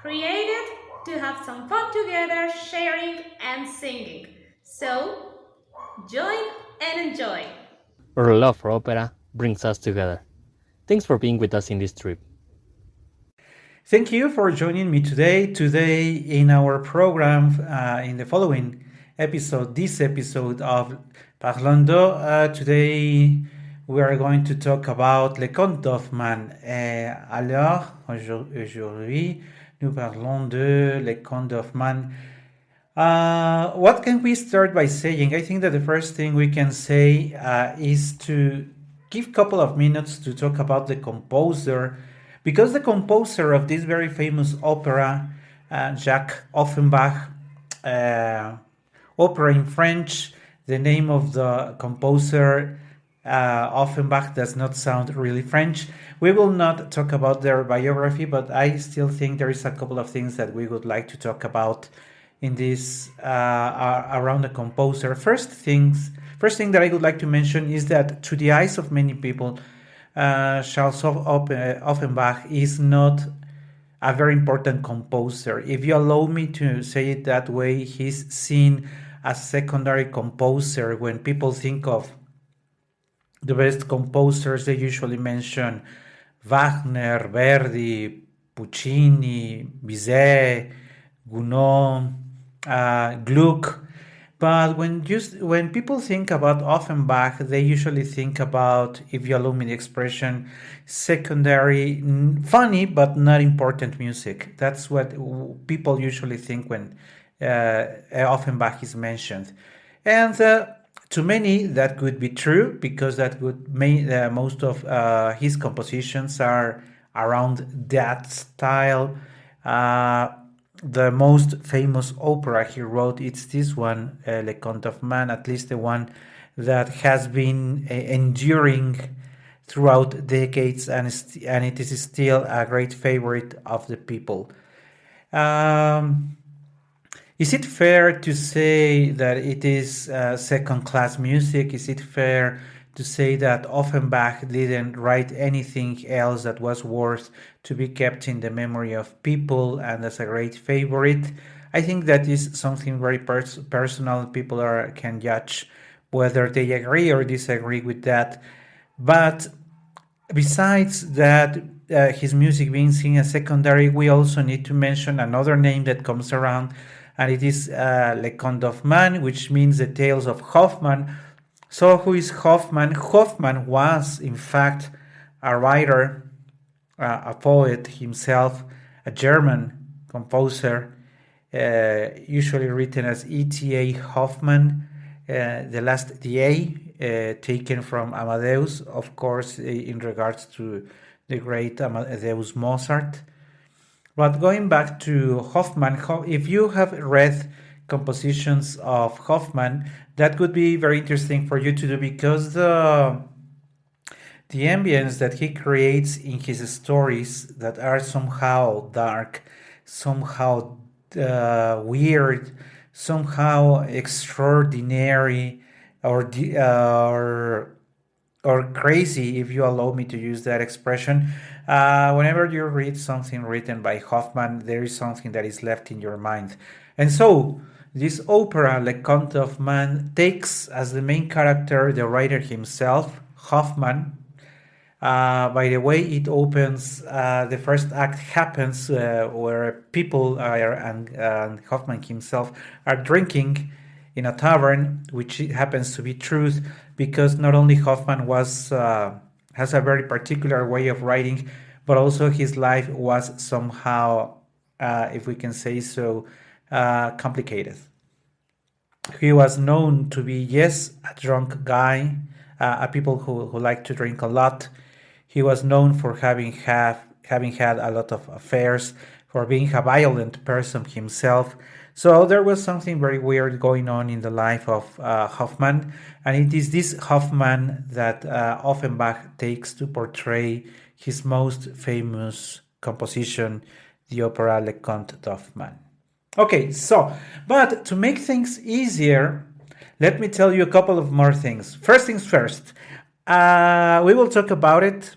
created to have some fun together, sharing and singing. So, join and enjoy. Our love for opera brings us together. Thanks for being with us in this trip. Thank you for joining me today. Today, in our program, in the following episode, this episode of Parlons, today we are going to talk about les contes d'Hoffmann. Alors, aujourd'hui, nous parlons de les contes d'Hoffmann. What can we start by saying? I think that the first thing we can say is to give a couple of minutes to talk about the composer, because the composer of this very famous opera, Jacques Offenbach, opera in French, the name of the composer, Offenbach, does not sound really French. We will not talk about their biography, but I still think there is a couple of things that we would like to talk about in this around the composer. First thing that I would like to mention is that to the eyes of many people, Charles Offenbach is not a very important composer. If you allow me to say it that way, he's seen as secondary composer. When people think of the best composers, they usually mention Wagner, Verdi, Puccini, Bizet, Gounod, Gluck. But when people think about Offenbach, they usually think about, if you allow me the expression, secondary, funny but not important music. That's what people usually think when Offenbach is mentioned. And to many, that could be true, because that would most of his compositions are around that style. The most famous opera he wrote, it's this one, Le Conte of Man, at least the one that has been enduring throughout decades, and it is still a great favorite of the people. Is it fair to say that it is second-class music? Is it fair to say that Offenbach didn't write anything else that was worth to be kept in the memory of people and as a great favorite? I think that is something very personal. People can judge whether they agree or disagree with that. But besides that, his music being seen as secondary, we also need to mention another name that comes around, and it is Le Conte of Man, which means the tales of Hoffmann. So who is Hoffmann? Hoffmann was, in fact, a writer, a poet himself, a German composer, usually written as E.T.A. Hoffmann, the last D.A. Taken from Amadeus, of course, in regards to the great Amadeus Mozart. But going back to Hoffmann, if you have read compositions of Hoffmann, that would be very interesting for you to do, because the ambience that he creates in his stories that are somehow dark, somehow weird, somehow extraordinary, or crazy, if you allow me to use that expression. Whenever you read something written by Hoffmann, there is something that is left in your mind. And so, this opera, Le Conte of Man, takes as the main character the writer himself, Hoffmann. By the way it opens, the first act happens where people and Hoffmann himself are drinking in a tavern, which happens to be truth, because not only Hoffmann has a very particular way of writing, but also his life was somehow, if we can say so, complicated. He was known to be, yes, a drunk guy, a people who like to drink a lot. He was known for having had a lot of affairs, for being a violent person himself. So there was something very weird going on in the life of Hoffmann, and it is this Hoffmann that Offenbach takes to portray his most famous composition, the opera Le Conte d'Hoffmann. Okay, but to make things easier, let me tell you a couple of more things. First things first, we will talk about it.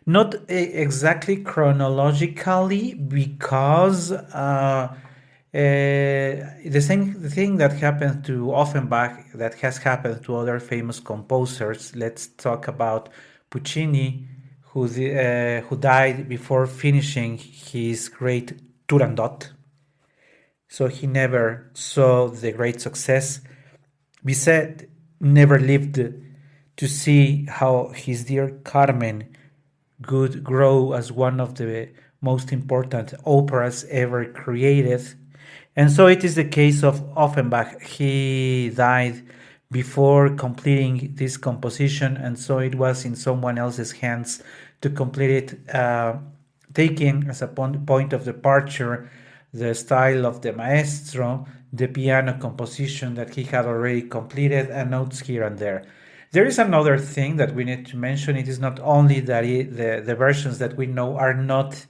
Not exactly chronologically, because the same thing that happened to Offenbach that has happened to other famous composers. Let's talk about Puccini, who died before finishing his great Turandot. So he never saw the great success. Bizet never lived to see how his dear Carmen would grow as one of the most important operas ever created. And so it is the case of Offenbach. He died before completing this composition, and so it was in someone else's hands to complete it, taking as a point of departure the style of the maestro, the piano composition that he had already completed, and notes here and there. There is another thing that we need to mention. It is not only that the versions that we know are not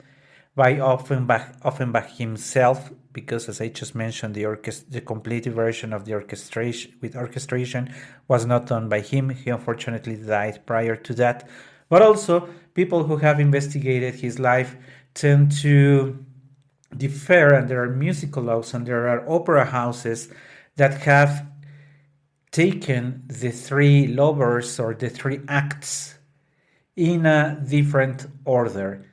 by Offenbach himself, because as I just mentioned, the complete version of the orchestration was not done by him. He unfortunately died prior to that. But also, people who have investigated his life tend to differ, and there are musicologues and there are opera houses that have taken the three lovers or the three acts in a different order.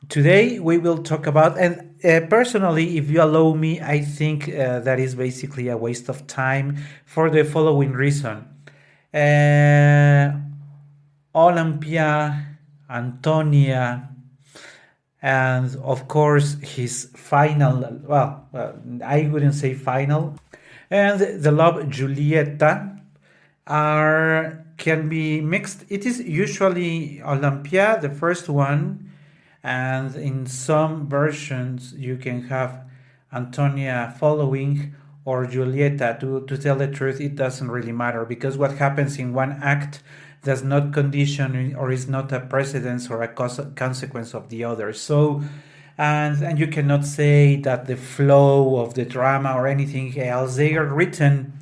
Today we will talk about, and personally, if you allow me, I think that is basically a waste of time for the following reason. Olympia, Antonia, and of course his final, I wouldn't say final, and the love Giulietta can be mixed. It is usually Olympia, the first one, and in some versions you can have Antonia following, or Giulietta. To tell the truth, it doesn't really matter, because what happens in one act does not condition or is not a precedence or a consequence of the other. So, and you cannot say that the flow of the drama or anything else, they are written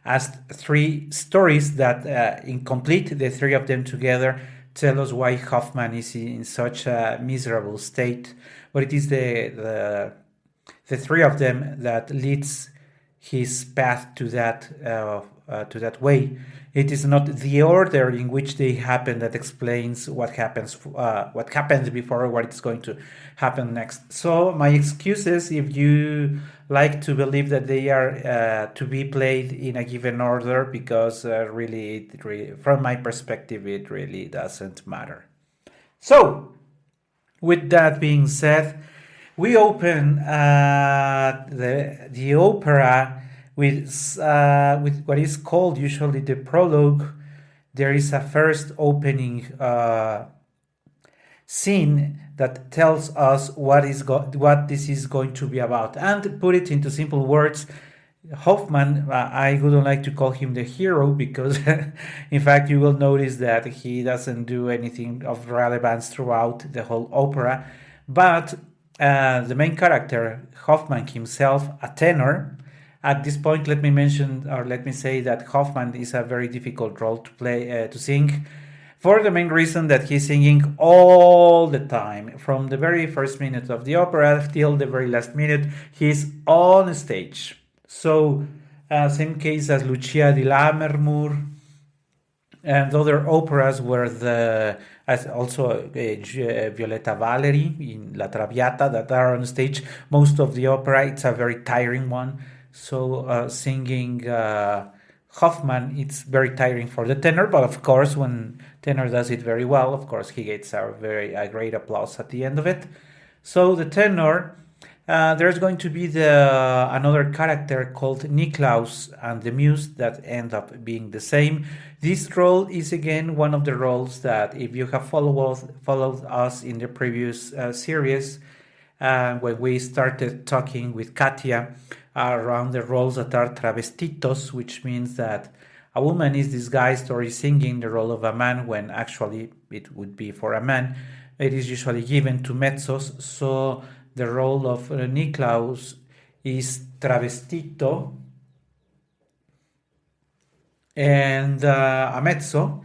as three stories that incomplete, the three of them together, tell us why Hoffman is in such a miserable state. But it is the three of them that leads his path to that way. It is not the order in which they happen that explains what happened before, what is going to happen next. So my excuses if you like to believe that they are to be played in a given order, because really, from my perspective, it really doesn't matter. So, with that being said, we open the opera with what is called usually the prologue. There is a first opening scene that tells us what this is going to be about. And to put it into simple words, Hoffman, I wouldn't like to call him the hero, because in fact you will notice that he doesn't do anything of relevance throughout the whole opera. But the main character, Hoffman himself, a tenor. At this point, let me say that Hoffman is a very difficult role to play, to sing, for the main reason that he's singing all the time. From the very first minute of the opera till the very last minute, he's on stage. So, same case as Lucia di Lammermoor and other operas where as also Violetta Valeri in La Traviata that are on stage most of the opera. It's a very tiring one. So singing Hoffman, it's very tiring for the tenor, but of course when tenor does it very well, of course he gets a great applause at the end of it. So the tenor, there's going to be another character called Niklaus and the Muse that end up being the same. This role is again one of the roles that, if you have followed us in the previous series, when we started talking with Katia around the roles that are travestitos, which means that a woman is disguised or is singing the role of a man when actually it would be for a man. It is usually given to mezzos, so the role of Niklaus is travestito and a mezzo.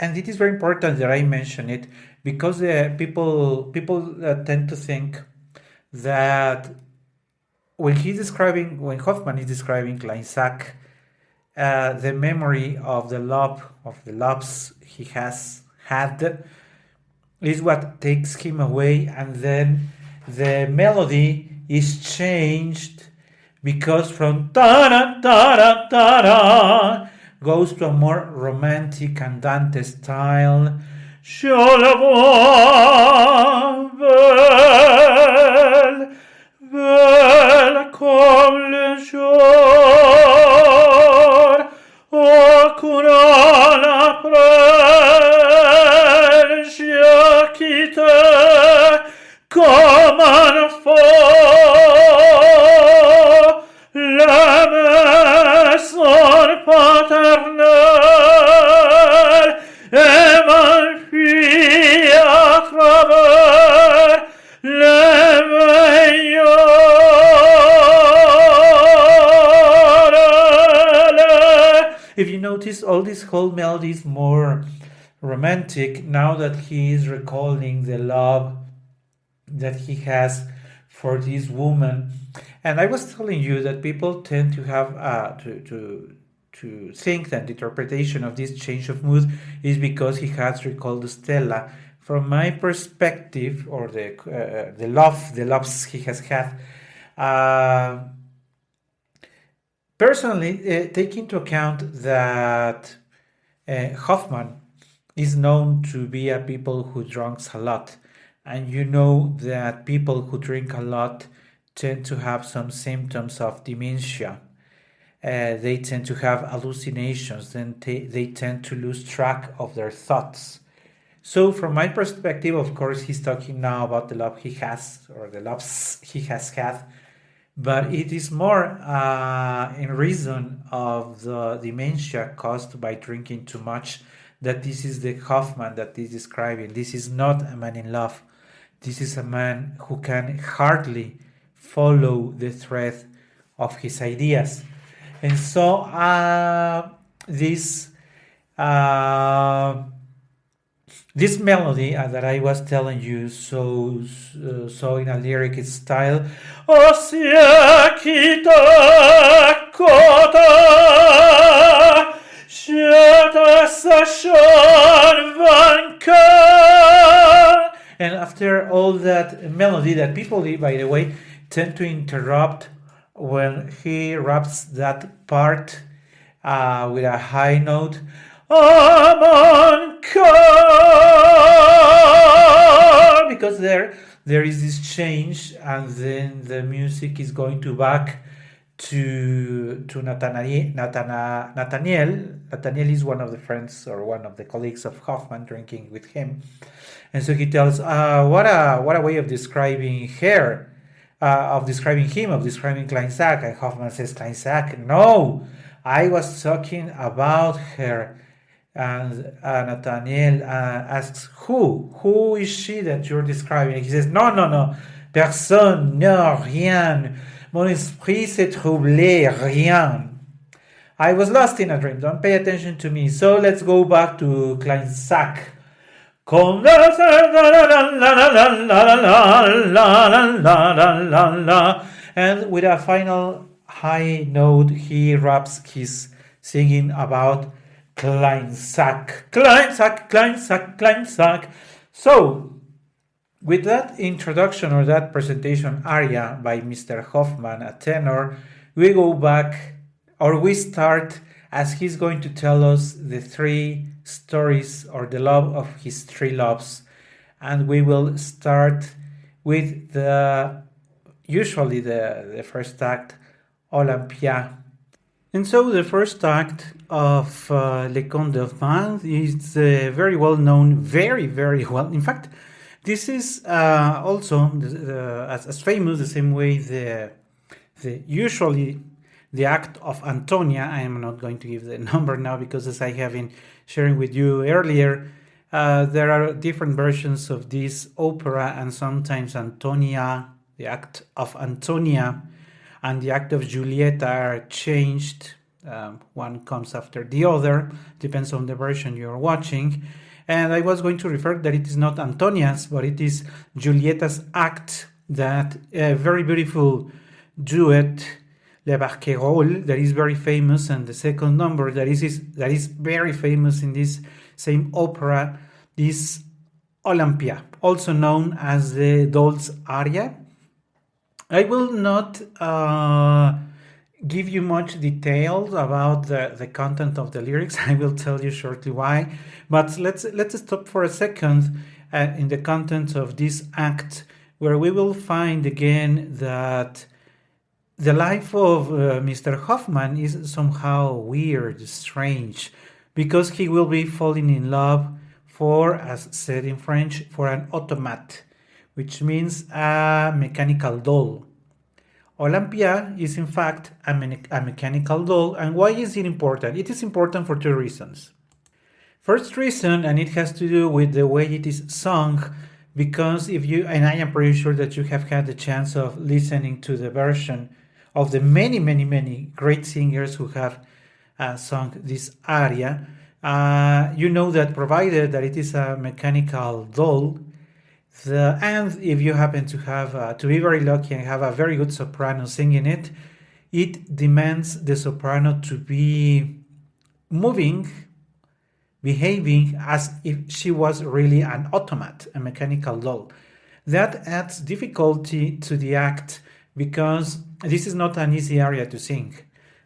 And it is very important that I mention it because people tend to think that when Hoffman is describing Kleinsack, the memory of the loves he has had is what takes him away, and then the melody is changed because from ta da ta da ta da goes to a more romantic andante style. Je la vois belle, belle comme le jour, au courant après, je quitte comme un faux la maison paternelle et m'enfuis à travers les meilleurs. If you notice, all this whole melody is more romantic now that he is recalling the love that he has for this woman. And I was telling you that people tend to have to think that the interpretation of this change of mood is because he has recalled Stella. From my perspective, or the loves he has had, personally, take into account that Hoffman is known to be a people who drinks a lot, and you know that people who drink a lot tend to have some symptoms of dementia. They tend to have hallucinations, then they tend to lose track of their thoughts. So from my perspective, of course, he's talking now about the love he has, or the loves he has had, but it is more in reason of the dementia caused by drinking too much that this is the Hoffman that is describing. This is not a man in love. This is a man who can hardly follow the thread of his ideas. And so this melody that I was telling you, so in a lyric style, Ossia kita kota, shata sashan vanka. And after all that melody that people, by the way, tend to interrupt when he raps that part with a high note, because there is this change, and then the music is going to back to Nathaniel. Nathaniel is one of the friends or one of the colleagues of Hoffman drinking with him, and so he tells, what a way of describing her, of describing him, of describing Kleinsack. And Hoffman says, Kleinsack, no, I was talking about her. And Nathaniel asks, who is she that you're describing? And he says, no, personne, no, rien. Mon esprit s'est troublé, rien. I was lost in a dream, don't pay attention to me. So let's go back to Kleinsack. And with a final high note, he raps his singing about Kleinsack. So, with that introduction or that presentation aria by Mr. Hoffman, a tenor, we go back, or we start as he's going to tell us the three stories or the love of his three loves. And we will start with usually the first act, Olympia. And so the first act of Les Contes de France is very well known, very, very well. In fact, this is also as famous the same way usually the act of Antonia. I am not going to give the number now because, as I have been sharing with you earlier, there are different versions of this opera, and sometimes Antonia, the act of Antonia, and the act of Julieta are changed one comes after the other, depends on the version you're watching. And I was going to refer that it is not Antonia's, but it is Julieta's act, that very beautiful duet, Le Barcarolle, that is very famous, and the second number that is very famous in this same opera is Olympia, also known as the Doll's Aria. I will not give you much details about the content of the lyrics. I will tell you shortly why. But let's stop for a second in the content of this act, where we will find again that the life of Mr. Hoffman is somehow weird, strange, because he will be falling in love for, as said in French, for an automate, which means a mechanical doll. Olympia is in fact a mechanical doll. And why is it important? It is important for two reasons. First reason, and it has to do with the way it is sung, because if you, and I am pretty sure that you have had the chance of listening to the version of the many great singers who have sung this aria, you know that provided that it is a mechanical doll, and if you happen to have to be very lucky and have a very good soprano singing it, it demands the soprano to be moving, behaving as if she was really an automate, a mechanical doll. That adds difficulty to the act, because this is not an easy aria to sing.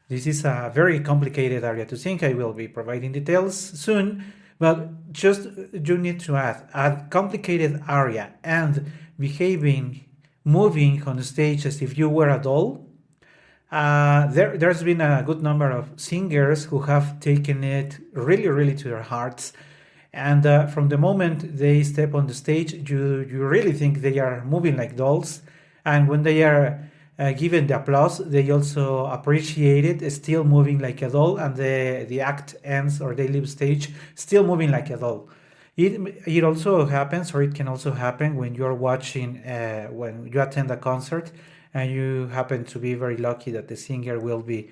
This is a very complicated aria to sing. I will be providing details soon, but just you need to add a complicated aria and behaving, moving on the stage as if you were a doll. There's been a good number of singers who have taken it really to their hearts. And from the moment they step on the stage, you really think they are moving like dolls. And when they are given the applause, they also appreciate it, still moving like a doll, and the act ends or they leave stage still moving like a doll. It also happens, or it can also happen when you're watching, when you attend a concert and you happen to be very lucky that the singer will be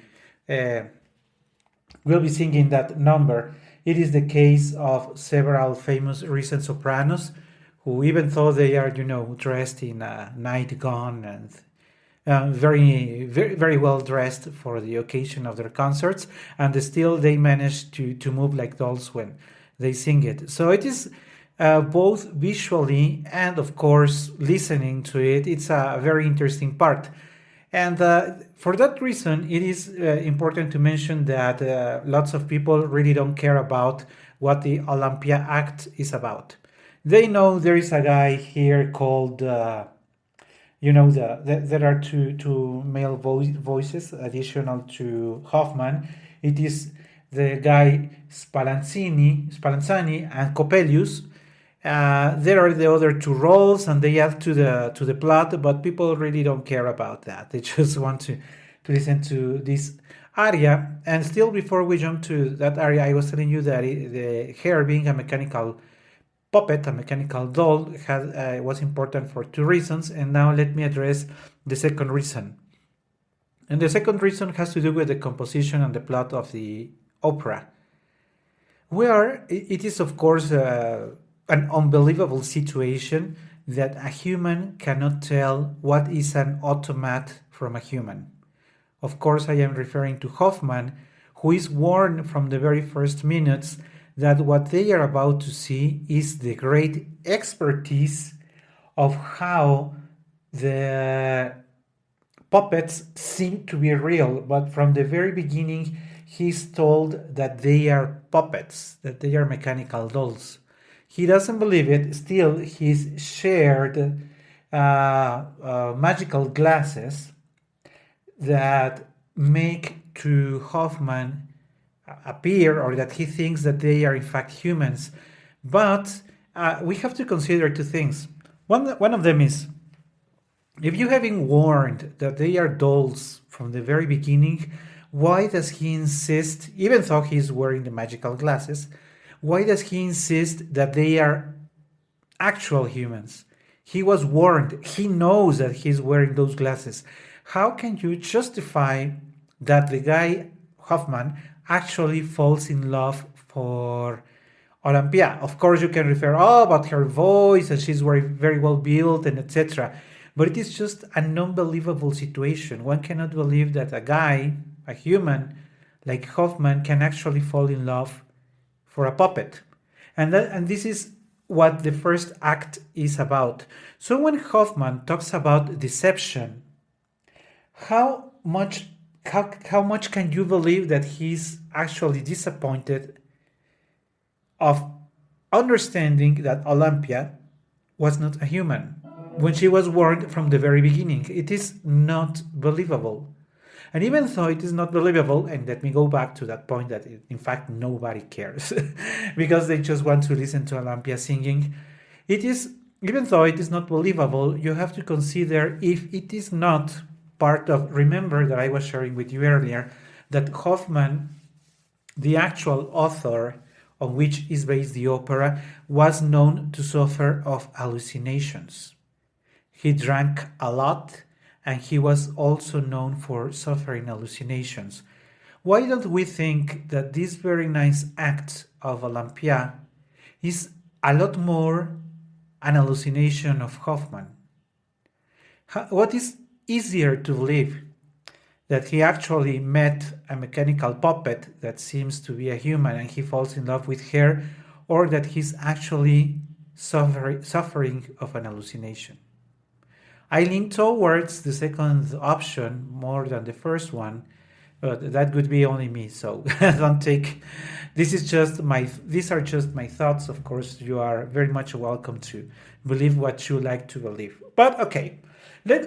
singing that number. It is the case of several famous recent sopranos who, even though they are, dressed in a nightgown and very well dressed for the occasion of their concerts, and still they manage to move like dolls when they sing it. So it is both visually and, of course, listening to it. It's a very interesting part. And for that reason, it is important to mention that lots of people really don't care about what the Olympia act is about. They know there is a guy here called, there are two male voices additional to Hoffman. It is the guy Spallanzani and Coppelius. There are the other two roles, and they add to the plot, but people really don't care about that. They just want to listen to this aria. And still, before we jump to that aria, I was telling you that the hair being a mechanical puppet, a mechanical doll, was important for two reasons. And now let me address the second reason. And the second reason has to do with the composition and the plot of the opera, where it is, of course, an unbelievable situation that a human cannot tell what is an automate from a human. Of course, I am referring to Hoffman, who is warned from the very first minutes that what they are about to see is the great expertise of how the puppets seem to be real. But from the very beginning, he's told that they are puppets, that they are mechanical dolls. He doesn't believe it. Still, he's shared magical glasses that make to Hoffman appear, or that he thinks that they are in fact humans. But we have to consider two things. One of them is, if you have been warned that they are dolls from the very beginning, why does he insist, even though he's wearing the magical glasses, why does he insist that they are actual humans? He was warned. He knows that he's wearing those glasses. How can you justify that the guy Hoffman actually falls in love for Olympia. Of course, you can refer, oh, but her voice and she's very, very well built and etc. But it is just an unbelievable situation. One cannot believe that a guy, a human like Hoffman, can actually fall in love for a puppet. And this is what the first act is about. So when Hoffman talks about deception, how much how much can you believe that he's actually disappointed of understanding that Olympia was not a human when she was warned from the very beginning? It is not believable. And even though it is not believable, and let me go back to that point that in fact nobody cares because they just want to listen to Olympia singing, it is, even though it is not believable, you have to consider if it is not part of, remember that I was sharing with you earlier, that Hoffman, the actual author on which is based the opera, was known to suffer of hallucinations. He drank a lot and he was also known for suffering hallucinations. Why don't we think that this very nice act of Olympia is a lot more an hallucination of Hoffman? What is easier to believe? That he actually met a mechanical puppet that seems to be a human and he falls in love with her, or that he's actually suffering of an hallucination? I lean towards the second option more than the first one, but that could be only me, so don't take, these are just my thoughts. Of course, you are very much welcome to believe what you like to believe. But okay,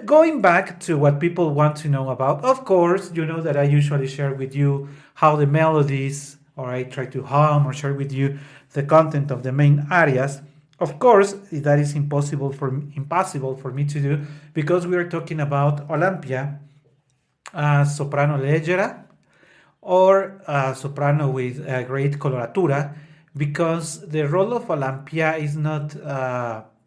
going back to what people want to know about, of course, you know that I usually share with you how the melodies, or I try to hum or share with you the content of the main arias. Of course, that is impossible for me to do because we are talking about Olympia, soprano leggera, or soprano with great coloratura, because the role of Olympia is not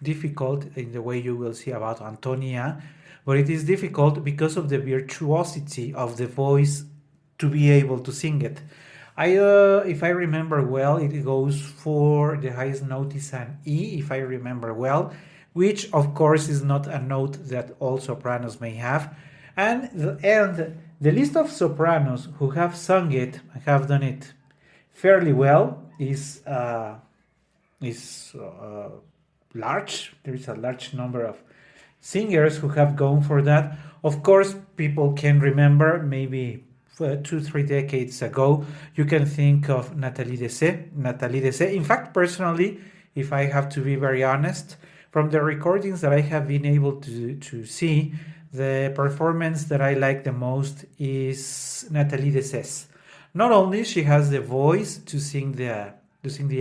difficult in the way you will see about Antonia, but it is difficult because of the virtuosity of the voice to be able to sing it. If I remember well, it goes for the highest note is an E, if I remember well, which of course is not a note that all sopranos may have. And the list of sopranos who have sung it and have done it fairly well is large. There is a large number of singers who have gone for that. Of course, people can remember maybe 2-3 decades ago, you can think of Nathalie Dessay. In fact, personally, if I have to be very honest, from the recordings that I have been able to see, the performance that I like the most is Nathalie Dessay's. Not only she has the voice to sing the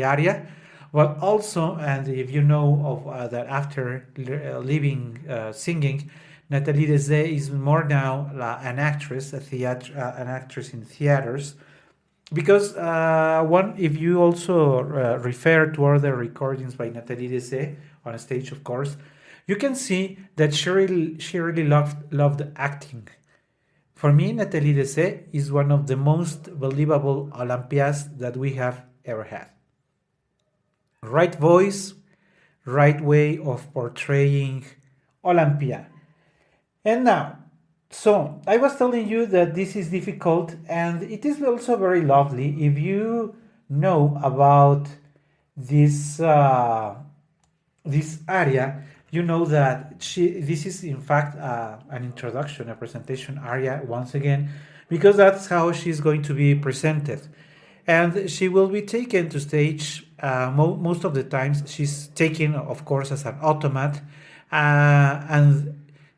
aria, but also, and if you know of that after leaving singing, Nathalie Dessay is more now an actress, an actress in theaters, because if you also refer to other recordings by Nathalie Dessay on stage, of course, you can see that she really loved acting. For me, Nathalie Dessay is one of the most believable Olympias that we have ever had. Right voice, right way of portraying Olympia. And now, so I was telling you that this is difficult, and it is also very lovely if you know about this aria. You know that this is in fact an introduction, a presentation aria once again, because that's how she's going to be presented. And she will be taken to stage most of the times. She's taken, of course, as an automat, and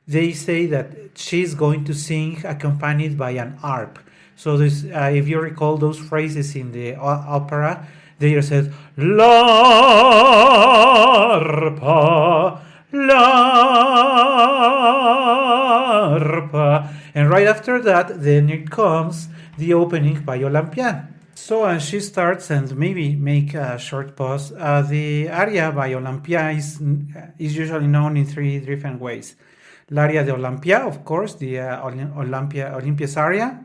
they say that she's going to sing accompanied by an harp. So this, if you recall those phrases in the opera, they are said, l'arpa, l'arpa. And right after that, then it comes the opening by Olympia. So as she starts, and maybe make a short pause, the aria by Olympia is usually known in 3 different ways. L'Aria de Olympia, of course, the Olympia's aria.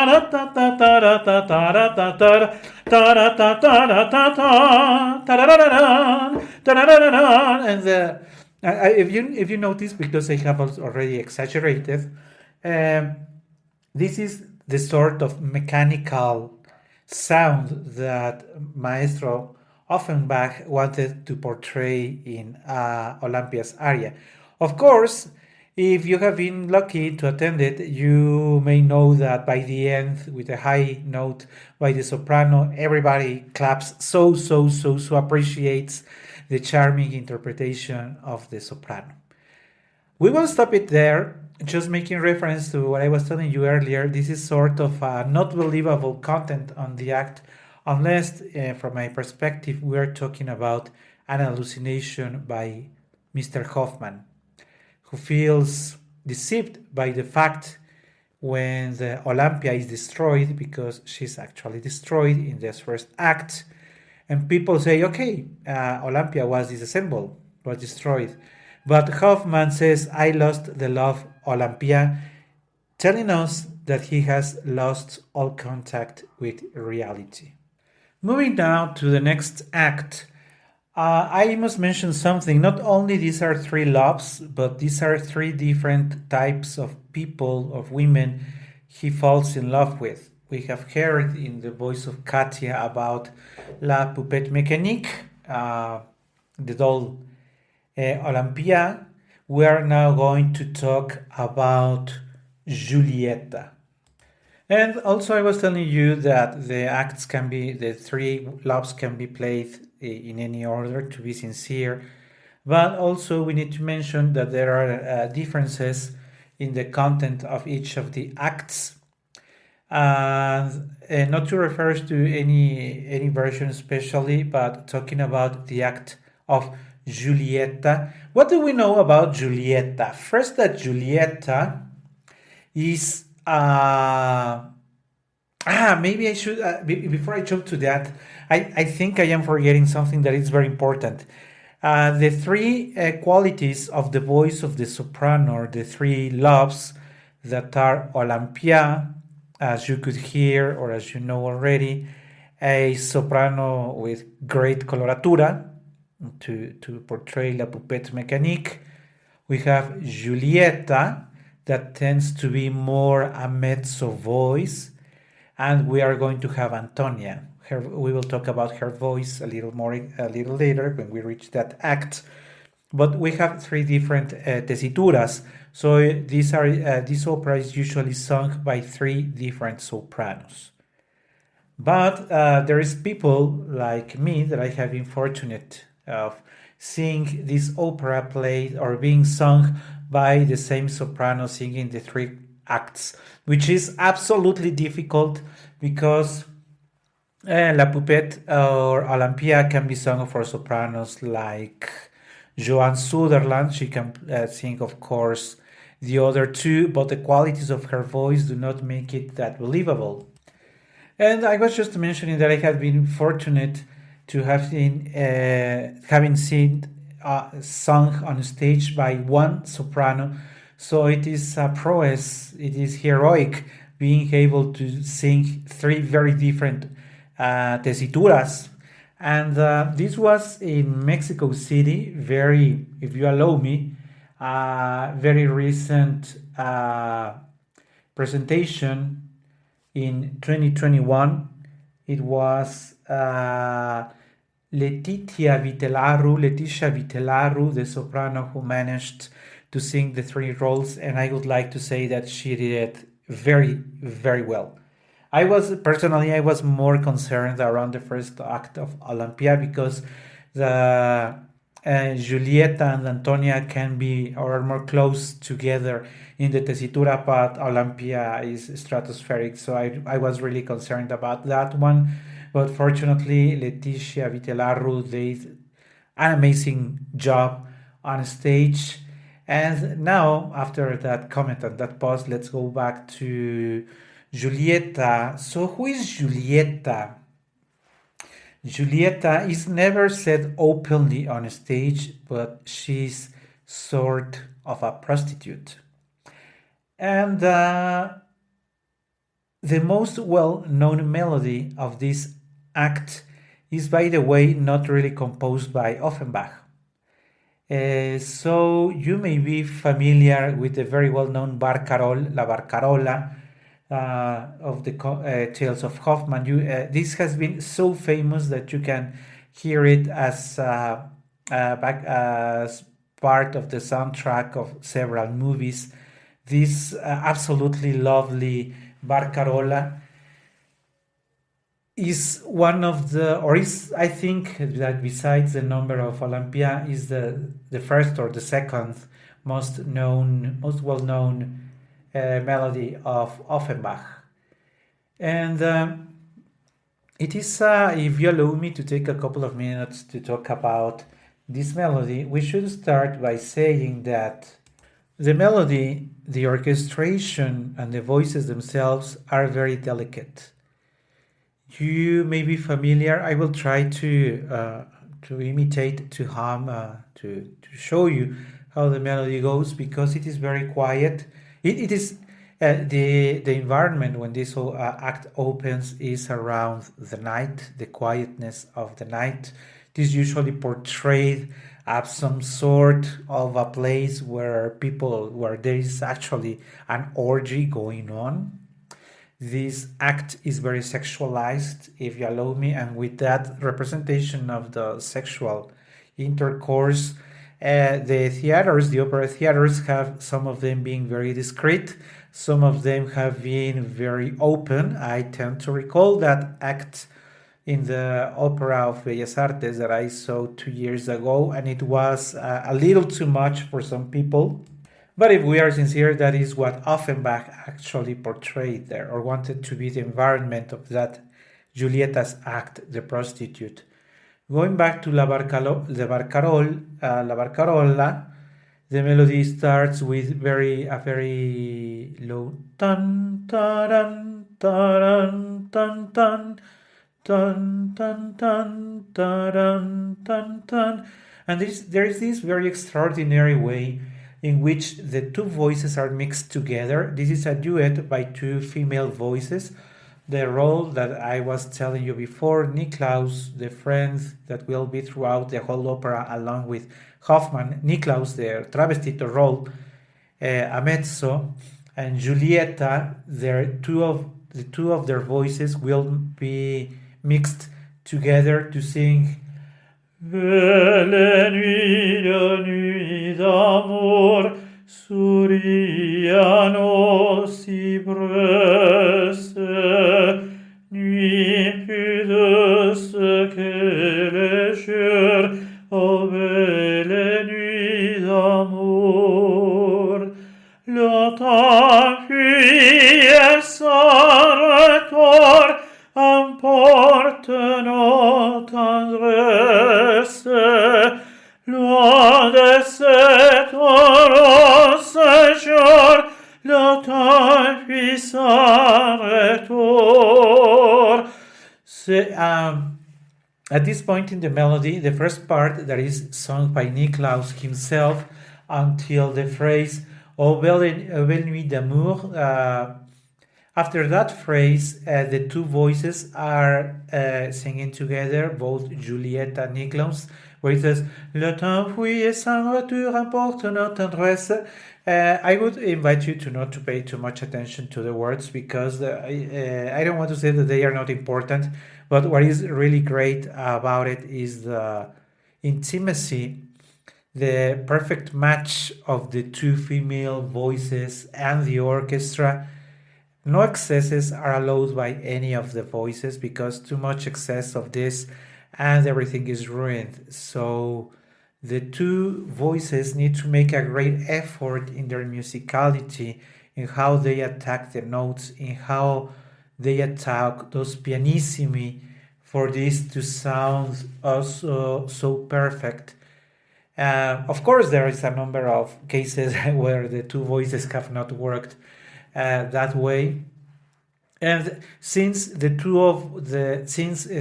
if you notice, because I have already exaggerated, um, this is the sort of mechanical sound that Maestro Offenbach wanted to portray in Olympia's aria. Of course, if you have been lucky to attend it, you may know that by the end, with a high note by the soprano, everybody claps so appreciates the charming interpretation of the soprano. We will stop it there, just making reference to what I was telling you earlier. This is sort of not believable content on the act, unless, from my perspective, we are talking about an hallucination by Mr. Hoffman, who feels deceived by the fact when the Olympia is destroyed, because she's actually destroyed in this first act, and people say, okay, Olympia was disassembled, was destroyed. But Hoffman says, I lost the love Olympia, telling us that he has lost all contact with reality. Moving now to the next act, I must mention something. Not only these are three loves, but these are three different types of people, of women he falls in love with. We have heard in the voice of Katia about La Poupette Mécanique, the doll Olympia. We are now going to talk about Giulietta. And also, I was telling you that the three loves can be played in any order, to be sincere. But also, we need to mention that there are differences in the content of each of the acts. Not to refer to any version especially, but talking about the act of Giulietta. What do we know about Giulietta? First, that Giulietta is maybe I should before I jump to that, I think I am forgetting something that is very important. The three qualities of the voice of the soprano, or the three loves that are Olympia, as you could hear or as you know already, a soprano with great coloratura to portray La Poupette Mécanique. We have Giulietta, that tends to be more a mezzo voice, and we are going to have Antonia. We will talk about her voice a little later when we reach that act. But we have three different tesituras. So this opera is usually sung by three different sopranos. But there is people like me that I have been fortunate of seeing this opera played or being sung by the same soprano singing the three acts, which is absolutely difficult because La Poupette or Olympia can be sung for sopranos like Joan Sutherland. She can sing, of course, the other two, but the qualities of her voice do not make it that believable. And I was just mentioning that I have been fortunate to have having seen sung on stage by one soprano. So it is a prowess, it is heroic being able to sing three very different tesituras. And this was in Mexico City, if you allow me, very recent presentation in 2021. It was Leticia Vitelaru, the soprano who managed to sing the three roles, and I would like to say that she did it very, very well. I was more concerned around the first act of Olympia because the Giulietta and Antonia can be or are more close together in the tesitura, but Olympia is stratospheric, so I was really concerned about that one. But fortunately, Leticia Vitelaru did an amazing job on stage. And now, after that comment and that pause, let's go back to Giulietta. So who is Giulietta? Giulietta is never said openly on stage, but she's sort of a prostitute. And The most well known melody of this act is, by the way, not really composed by Offenbach. So you may be familiar with the very well known barcarol, La Barcarola, of the Tales of Hoffmann. This has been so famous that you can hear it as part of the soundtrack of several movies. This absolutely lovely barcarola is one of the, or is, I think that besides the number of Olympia, is the first or the second most well known melody of Offenbach. And it is, if you allow me to take a couple of minutes to talk about this melody, we should start by saying that the melody, the orchestration, and the voices themselves are very delicate. You may be familiar. I will try to imitate, to hum, to show you how the melody goes, because it is very quiet. It is the environment when this act opens is around the night, the quietness of the night. It is usually portrayed as some sort of a place where there is actually an orgy going on. This act is very sexualized, if you allow me, and with that representation of the sexual intercourse, the opera theaters have some of them being very discreet, some of them have been very open. I tend to recall that act in the Opera of Bellas Artes that I saw 2 years ago, and it was a little too much for some people. But if we are sincere, that is what Offenbach actually portrayed there, or wanted to be the environment of that Julieta's act, the prostitute. Going back to La Barcarola, the melody starts with a very low tan taran taran tan tan tan tan tan taran tan tan, and there is this very extraordinary way in which the two voices are mixed together. This is a duet by two female voices. The role that I was telling you before, Niklaus, the friend that will be throughout the whole opera along with Hoffmann, Niklaus, the travestito role, a mezzo, and Giulietta, the two of their voices will be mixed together to sing Belle nuit, la nuit d'amour, souriant cyprès, nuit plus douce que les jours, oh belle nuit d'amour. Le temps fuit et sans retour, emporte nos tendresses, loin de cet heureux séjour, le temps fuit sans retour. At this point in the melody, the first part that is sung by Niklaus himself until the phrase "Oh belle nuit d'amour." After that phrase, the two voices are singing together, both Juliette and Niklaus, where it says, Le temps fuit et sans retour emporte nos tendresses. I would invite you to not to pay too much attention to the words, because I don't want to say that they are not important, but what is really great about it is the intimacy, the perfect match of the two female voices and the orchestra. No excesses are allowed by any of the voices, because too much excess of this and everything is ruined. So the two voices need to make a great effort in their musicality, in how they attack the notes, in how they attack those pianissimi for this to sound also so perfect. Of course, there is a number of cases where the two voices have not worked that way, and since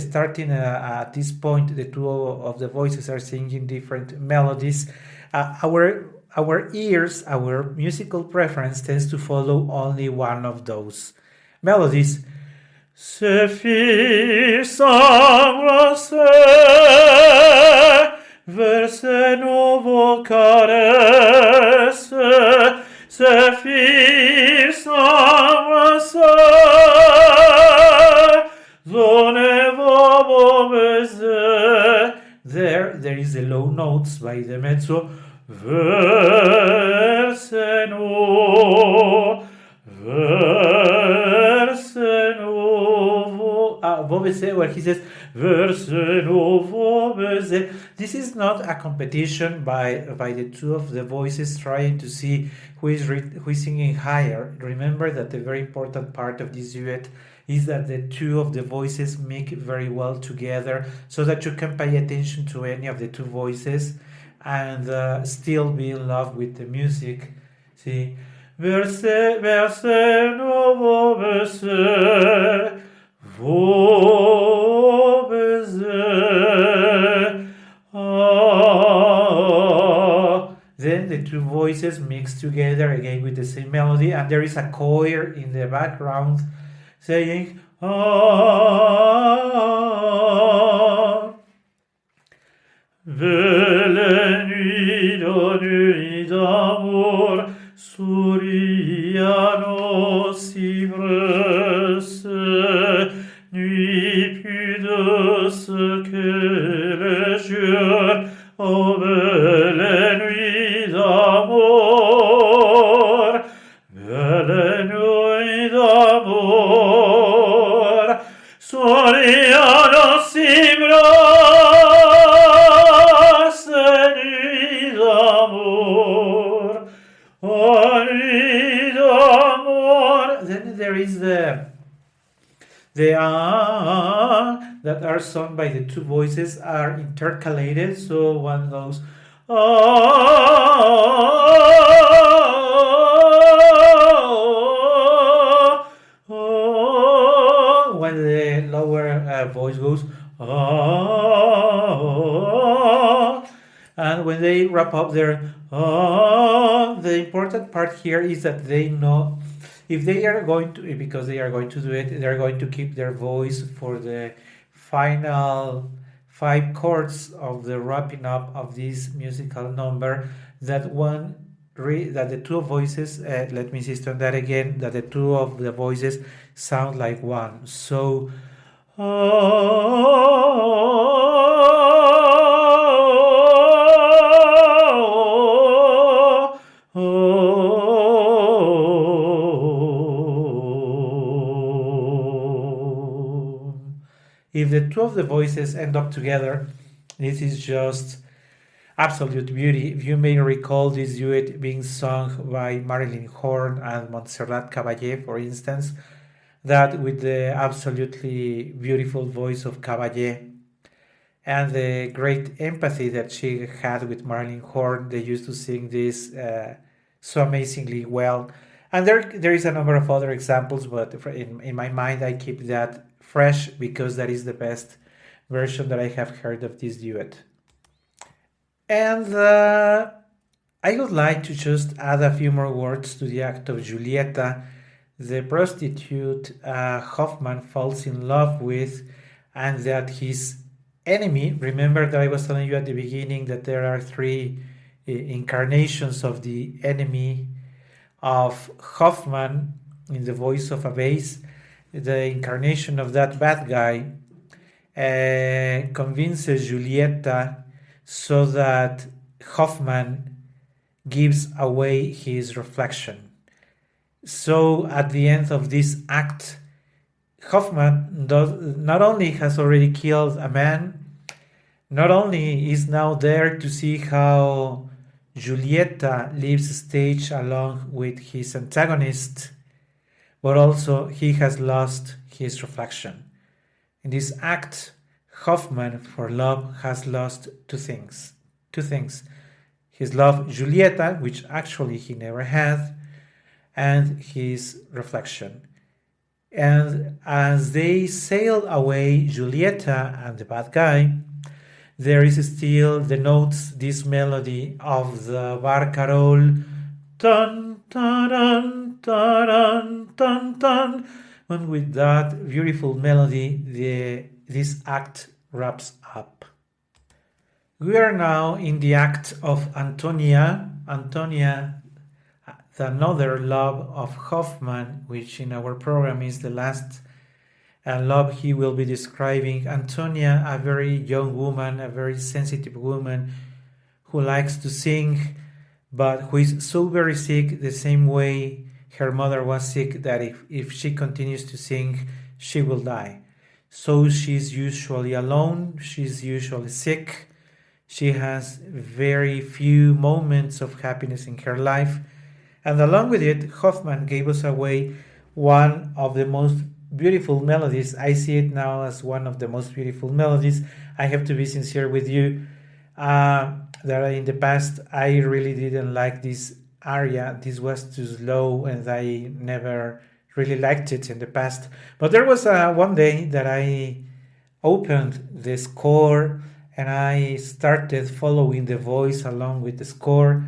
starting at this point, the two of the voices are singing different melodies. Our ears, our musical preference tends to follow only one of those. melodies. Se fit s'embrasser, verser nos vos caresses, se fit s'embrasser, donnez vos baisers. There is the low notes by the mezzo. Verse no, where he says verse no. This is not a competition by the two of the voices trying to see who is singing higher. Remember that the very important part of this duet is that the two of the voices make very well together, so that you can pay attention to any of the two voices and still be in love with the music. See, verse, verse, novo verse, vo verse. Then the two voices mix together again with the same melody, and there is a choir in the background saying Belle nuit d'amour souriant civres, nuit plus douce que le jour, oh belle nuit d'amour, belle nuit d'amour, souriant civres. Then there is the that are sung by the two voices are intercalated, so one goes when the lower voice goes and when they wrap up their the important part here is that they know if they are going to, because they are going to do it, they're going to keep their voice for the final 5 chords of the wrapping up of this musical number, that the two voices, let me insist on that again, that the two of the voices sound like one. So if the two of the voices end up together, this is just absolute beauty. You may recall this duet being sung by Marilyn Horne and Montserrat Caballé, for instance, that with the absolutely beautiful voice of Caballé and the great empathy that she had with Marilyn Horne, they used to sing this so amazingly well. And there is a number of other examples, but in my mind I keep that fresh because that is the best version that I have heard of this duet. And I would like to just add a few more words to the act of Giulietta, the prostitute Hoffman falls in love with, and that his enemy, remember that I was telling you at the beginning that there are 3 incarnations of the enemy of Hoffman in the voice of a bass. The incarnation of that bad guy convinces Giulietta so that Hoffman gives away his reflection. So at the end of this act, Hoffman not only has already killed a man, not only is now there to see how Giulietta leaves stage along with his antagonist, but also he has lost his reflection. In this act, Hoffman, for love, has lost 2 things. 2 things. His love, Giulietta, which actually he never had, and his reflection. And as they sail away, Giulietta and the bad guy, there is still the notes, this melody of the barcarolle, dun, dun, dun, dun, dun, dun, And with that beautiful melody, this act wraps up. We are now in the act of Antonia. Antonia, another love of Hoffman, which in our program is the last love he will be describing. Antonia, a very young woman, a very sensitive woman who likes to sing, but who is so very sick, the same way her mother was sick, that if she continues to sing, she will die. So she's usually alone, she's usually sick, she has very few moments of happiness in her life. And along with it, Hoffman gave us away one of the most beautiful melodies. I see it now as one of the most beautiful melodies. I have to be sincere with you. That in the past I really didn't like this aria. This was too slow and I never really liked it in the past. But there was one day that I opened the score and I started following the voice along with the score,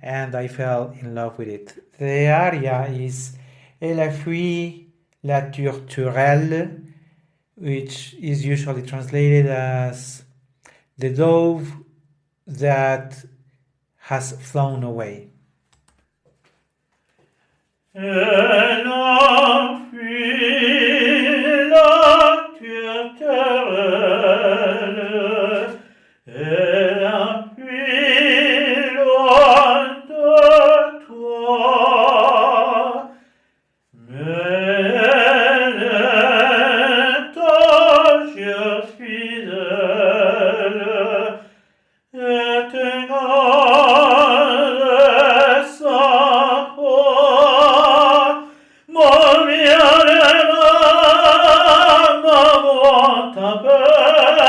and I fell in love with it. The aria is Elle a fui la tourterelle, which is usually translated as the dove that has flown away. Elle a fui la tourterelle, elle a fui loin de toi, mais elle est toujours fidèle, et égale sa foi, mon bien-aimé, maman t'appelle,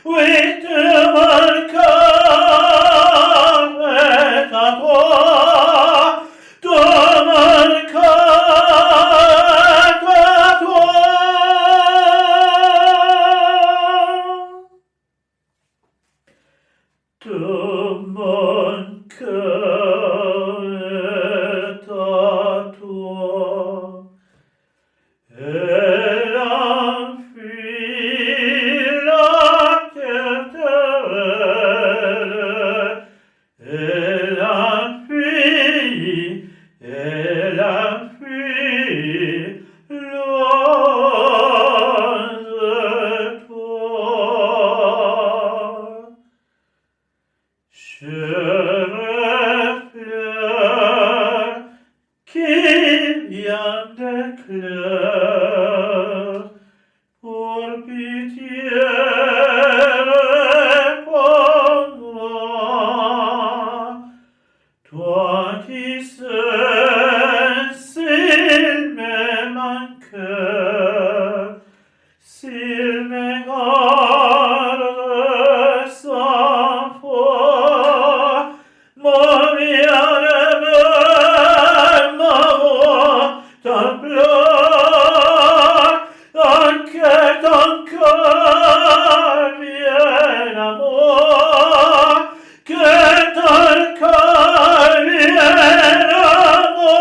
oui, tout mon cœur est à toi, tout mon cœur est à toi. Tout mon cœur est à toi. Elle a fui la tourterelle, elle a fui loin de toi. Chère fleur qui vient d'éclairer, pour pitié réponds-moi, toi qui sais s'il m'est mon cœur, s'il m'égare sans foi, mon bien-aimé, ma voix t'implore, que ton cœur vienne à moi, que ton cœur vienne à moi,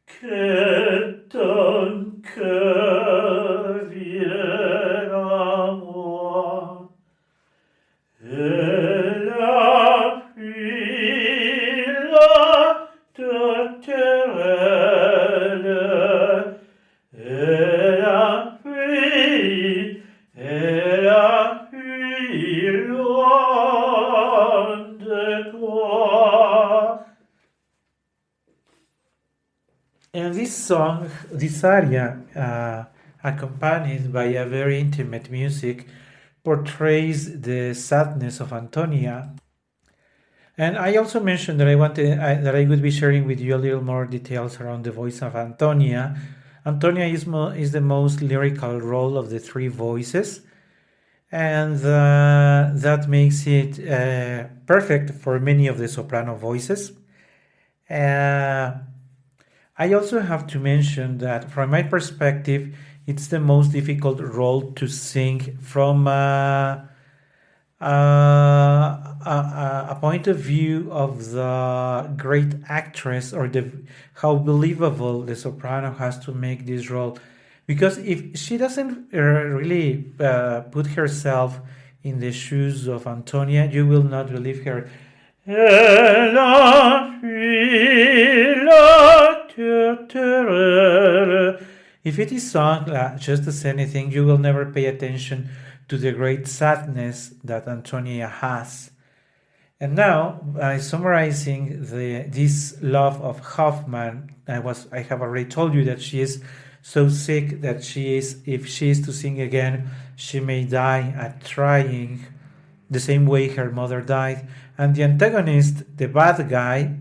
que ton cœur vienne à moi. Elle a fui la tourterelle, elle a fui loin de toi. And this song, this aria, accompanied by a very intimate music, portrays the sadness of Antonia. And I also mentioned that that I would be sharing with you a little more details around the voice of Antonia. Antonia is the most lyrical role of the three voices, and that makes it perfect for many of the soprano voices. I also have to mention that from my perspective, it's the most difficult role to sing from a point of view of the great actress or the how believable the soprano has to make this role, because if she doesn't really put herself in the shoes of Antonia, you will not believe her. If it is sung just as anything, you will never pay attention to the great sadness that Antonia has. And now, by summarizing this love of Hoffman, I have already told you that she is so sick that if she is to sing again, she may die at trying, the same way her mother died. And the antagonist, the bad guy,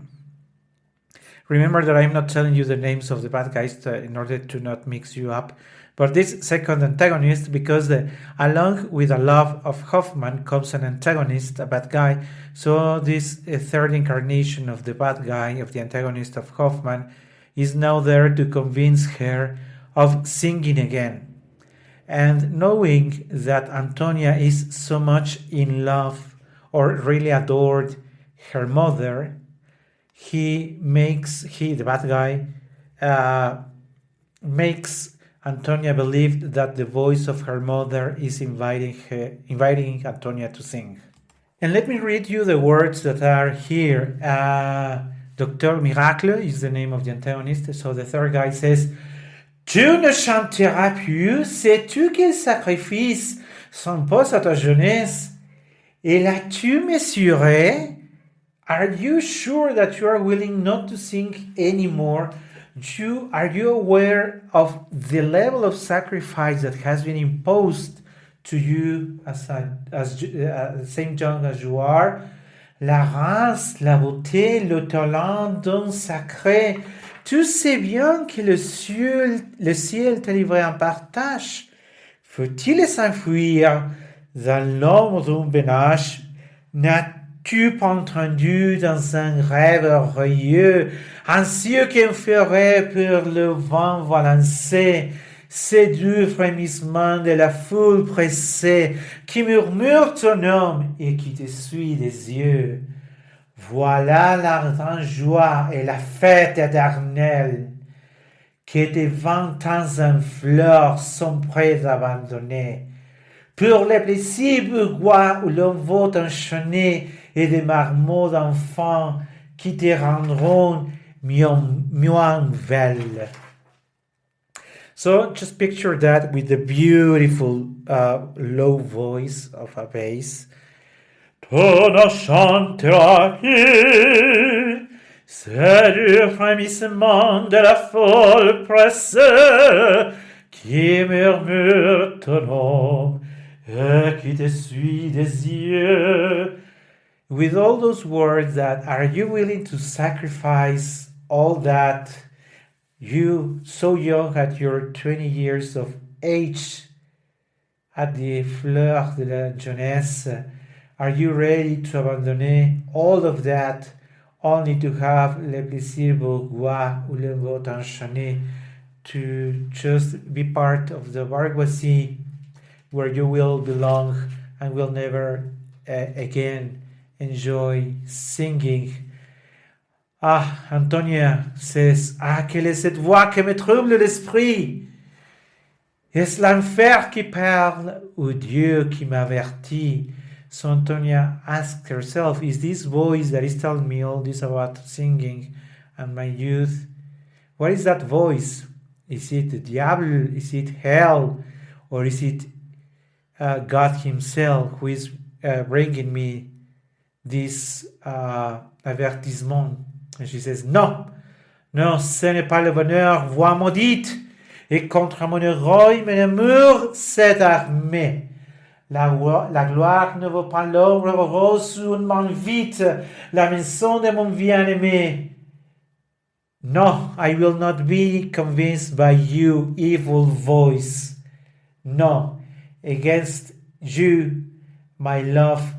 remember that I'm not telling you the names of the bad guys in order to not mix you up. But this second antagonist, because along with the love of Hoffman comes an antagonist, a bad guy. So this third incarnation of the bad guy, of the antagonist of Hoffman, is now there to convince her of singing again. And knowing that Antonia is so much in love or really adored her mother, the bad guy, makes Antonia believe that the voice of her mother is inviting Antonia to sing. And let me read you the words that are here. Docteur Miracle is the name of the antagonist. So the third guy says, Tu ne chanteras plus, sais-tu quels sacrifices s'imposent à ta jeunesse? Et l'as-tu mesuré? Are you sure that you are willing not to sing anymore? Are you aware of the level of sacrifice that has been imposed to you as same young as you are? La race, la beauté, le talent, don sacré. Tu sais bien que le ciel t'a livré en partage. Faut-il s'enfuir dans l'ombre d'un bénage? N'as-tu pas entendu dans un rêve orgueilleux un ciel qui ferait pour le vent balancé, ces doux frémissements de la foule pressée qui murmure ton nom et qui te suit des yeux? Voilà l'ardente joie et la fête éternelle que tes 20 ans en fleurs sont prêts d'abandonner. Pour les plaisirs bourgeois où l'on va enchaîner et des marmots d'enfants qui te rendront moins belle. So just picture that with the beautiful low voice of a bass. Tu ne chanteras plus, c'est du frémissement de la foule pressée qui murmure ton nom et qui te suit des yeux. With all those words, that are you willing to sacrifice all that you, so young at your 20 years of age, at the fleur de la jeunesse, are you ready to abandonner all of that only to have le plaisir bourgeois ou le vote enchaîné, to just be part of the bourgeoisie where you will belong and will never again enjoy singing? Antonia says, quelle est cette voix qui me trouble l'esprit? Est-ce l'enfer qui parle ou Dieu qui m'avertit? So Antonia asks herself, is this voice that is telling me all this about singing and my youth, what is that voice? Is it the diablo? Is it hell? Or is it God himself who is bringing me this avertissement? And she says, non, ce n'est pas le bonheur, voix maudite, et contre mon héros, mon amour s'est armé. La gloire ne vaut pas l'ombre rose où on m'invite, la maison de mon bien-aimé. No, I will not be convinced by you, evil voice. No, against you, my love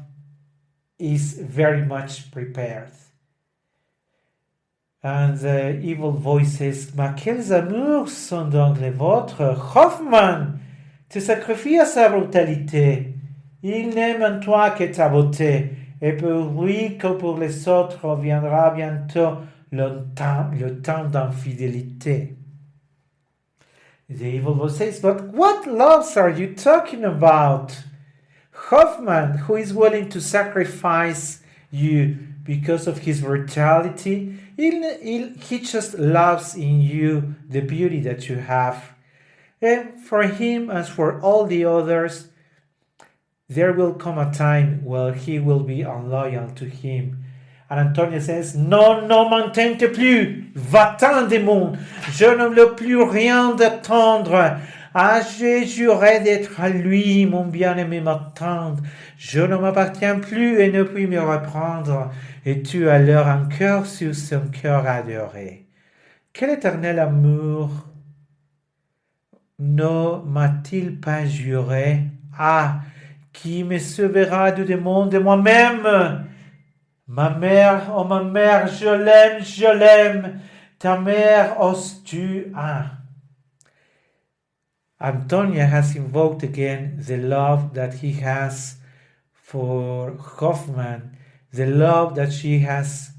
is very much prepared. And the evil voice says, mais quels amours sont donc les vôtres? Hoffman, tu sacrifies à sa brutalité. Il n'aime en toi que ta beauté, et pour lui comme pour les autres viendra bientôt le temps d'infidélité. The evil voice says, but what loves are you talking about? Hoffman, who is willing to sacrifice you because of his brutality, he just loves in you the beauty that you have. And for him, as for all the others, there will come a time where he will be unloyal to him. And Antonia says, non, non m'entends plus, va-t'en démon, je ne veux plus rien d'attendre. Ah, j'ai juré d'être à lui, mon bien-aimé m'attendre. Je ne m'appartiens plus et ne puis me reprendre. Et tu as alors un cœur sur son cœur adoré. Quel éternel amour ne m'a-t-il pas juré? Ah, qui me sauvera du démon de moi-même? Ma mère, oh ma mère, je l'aime. Ta mère oses-tu? Ah. Antonia has invoked again the love that he has for Hoffman, the love that she has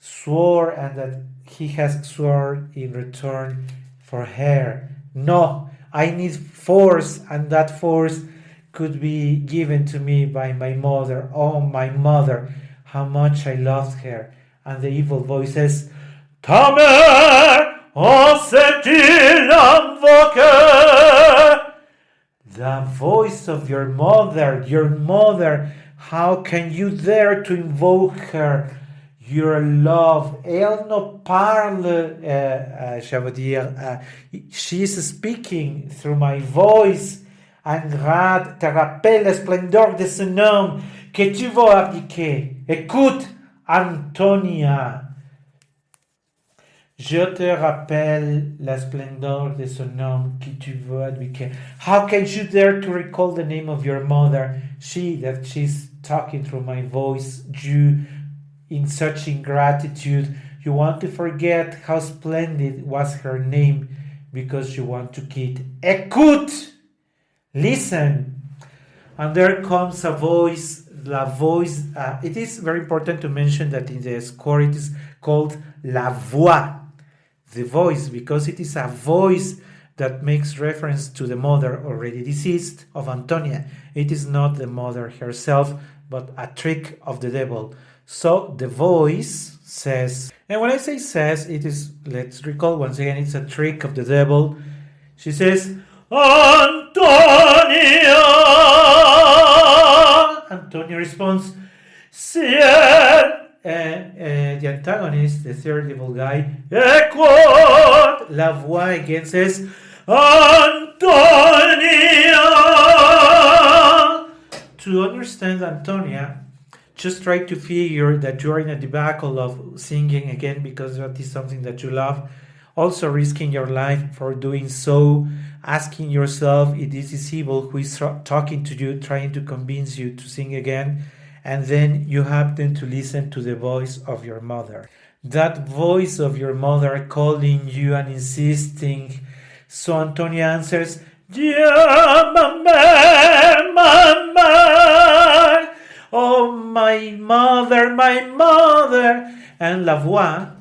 swore and that he has sworn in return for her. No, I need force, and that force could be given to me by my mother. Oh, my mother, how much I loved her. And the evil voice says, Ta mère, oses-tu l'invoquer? The voice of your mother, how can you dare to invoke her? Your love, elle ne parle, je veux dire, she is speaking through my voice. Ingrate, te rappelle la splendeur de son nom que tu vas abdiquer. Écoute, Antonia. Je te rappelle la splendeur de son nom que tu veux abdiquer. How can you dare to recall the name of your mother? She's talking through my voice, you in such ingratitude. You want to forget how splendid was her name because you want to kid. Écoute! Listen! And there comes a voice, it is very important to mention that in the score it is called la voix, the voice, because it is a voice that makes reference to the mother already deceased of Antonia. It is not the mother herself, but a trick of the devil. So the voice says, and when I say says, it is, let's recall once again, it's a trick of the devil. She says, Antonia! Antonia responds, Ciel! And the antagonist, the third evil guy, écoute! La voix again says, Antonia! To understand Antonia, just try to figure that you are in a debacle of singing again because that is something that you love. Also risking your life for doing so, asking yourself if this is evil who is talking to you, trying to convince you to sing again, and then you happen to listen to the voice of your mother. That voice of your mother calling you and insisting. So Antonia answers, Dieu, ma mère, ma mère. Oh, my mother, my mother. And la voix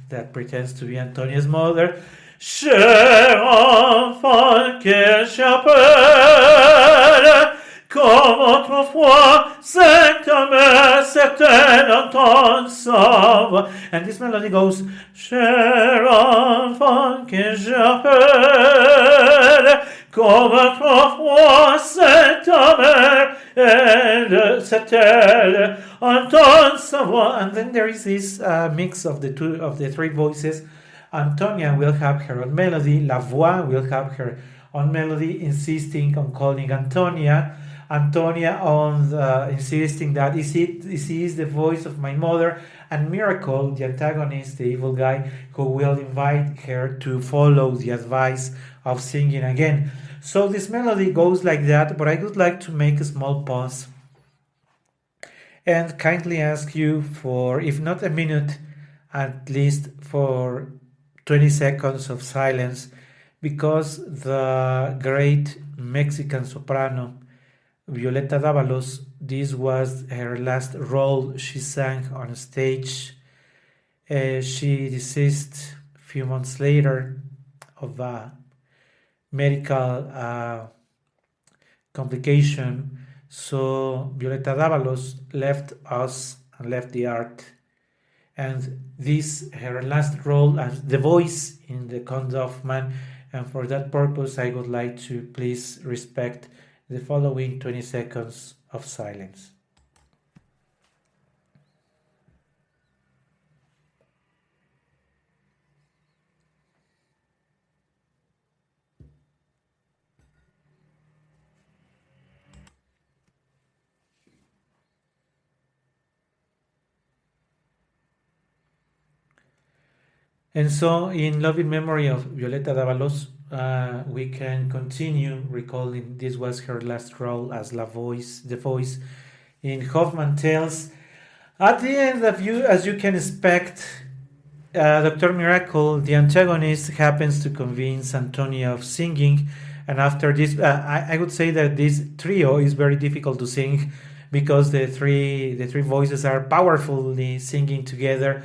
that pretends to be Antonia's mother, Cher enfant que j'appelle, comme autrefois, cette mère certaine entend sa voix. And this melody goes, Cher enfant que j'appelle, comme autrefois, cette mère elle entend sa voix. And then there is this mix of the three voices. Antonia will have her own melody. La voix will have her own melody, insisting on calling Antonia. Antonia on insisting that he is the voice of my mother. And Miracle, the antagonist, the evil guy, who will invite her to follow the advice of singing again. So this melody goes like that, but I would like to make a small pause and kindly ask you for, if not a minute, at least for 20 seconds of silence, because the great Mexican soprano Violeta Dávalos, this was her last role she sang on stage. She deceased a few months later of a medical complication. So Violeta Dávalos left us and left the art. And this her last role as the voice in the Contes of Man. And for that purpose, I would like to please respect the following 20 seconds of silence. And so, in loving memory of Violeta Dávalos, we can continue recalling this was her last role as the voice in Hoffman Tales. At the end of you, as you can expect, Dr. Miracle, the antagonist, happens to convince Antonia of singing, and after this, I would say that this trio is very difficult to sing because the three voices are powerfully singing together,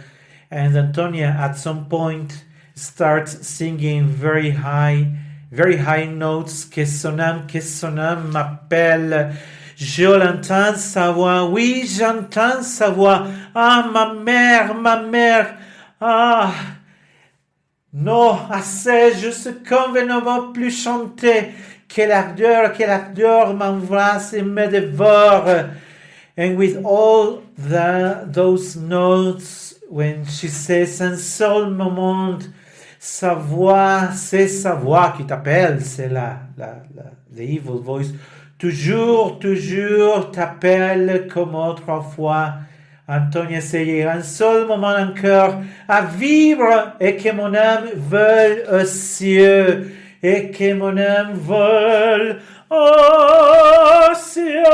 and Antonia at some point starts singing very high notes. Que sonam m'appelle. Je l'entends sa voix, oui, j'entends sa voix. Ah, ma mère, ah. Non, assez, je suis comme ne va plus chanter. Quelle ardeur m'embrasse et me dévore. And with all those notes, when she says, un seul moment, sa voix, c'est sa voix qui t'appelle, c'est the evil voice. Toujours t'appelle comme autrefois. Antonia essayait un seul moment encore à vivre et que mon âme vole aux cieux. Et que mon âme vole aux cieux.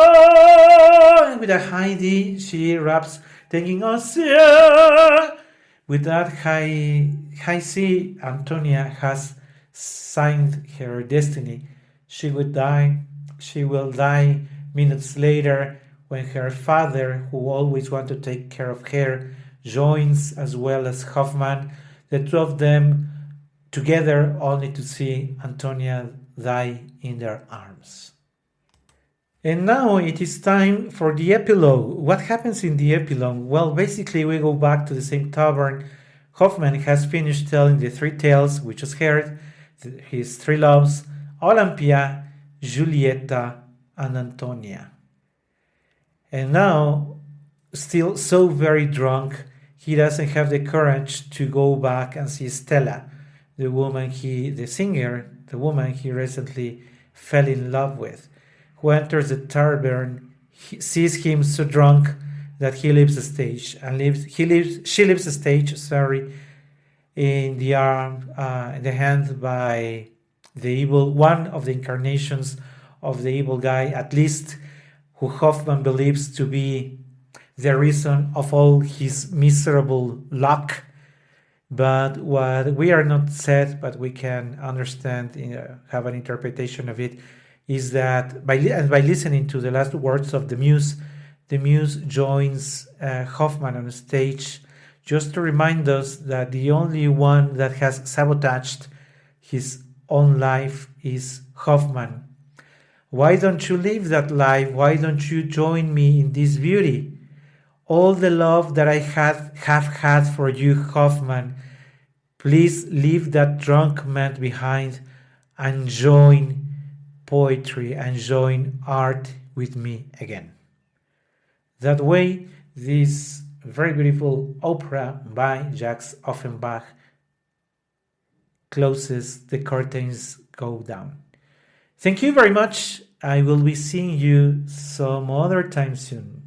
And with a high D, she raps, thinking aux cieux. With that high C, Antonia has signed her destiny. She will die minutes later when her father, who always wanted to take care of her, joins as well as Hoffman, the two of them together only to see Antonia die in their arms. And now it is time for the epilogue. What happens in the epilogue? Well, basically we go back to the same tavern. Hoffman has finished telling the three tales we just heard, his three loves, Olympia, Giulietta, and Antonia. And now, still so very drunk, he doesn't have the courage to go back and see Stella, the woman he recently fell in love with, who enters the tavern, sees him so drunk that he leaves the stage she leaves the stage, in the hand by the evil, one of the incarnations of the evil guy, at least who Hoffman believes to be the reason of all his miserable luck. But what we are not said, but we can understand, have an interpretation of it, is that by listening to the last words of the muse joins Hoffman on stage just to remind us that the only one that has sabotaged his own life is Hoffman. Why don't you live that life? Why don't you join me in this beauty? All the love that I have had for you, Hoffman, please leave that drunk man behind and join poetry and join art with me again. That way, this very beautiful opera by Jacques Offenbach closes, the curtains go down. Thank you very much. I will be seeing you some other time soon.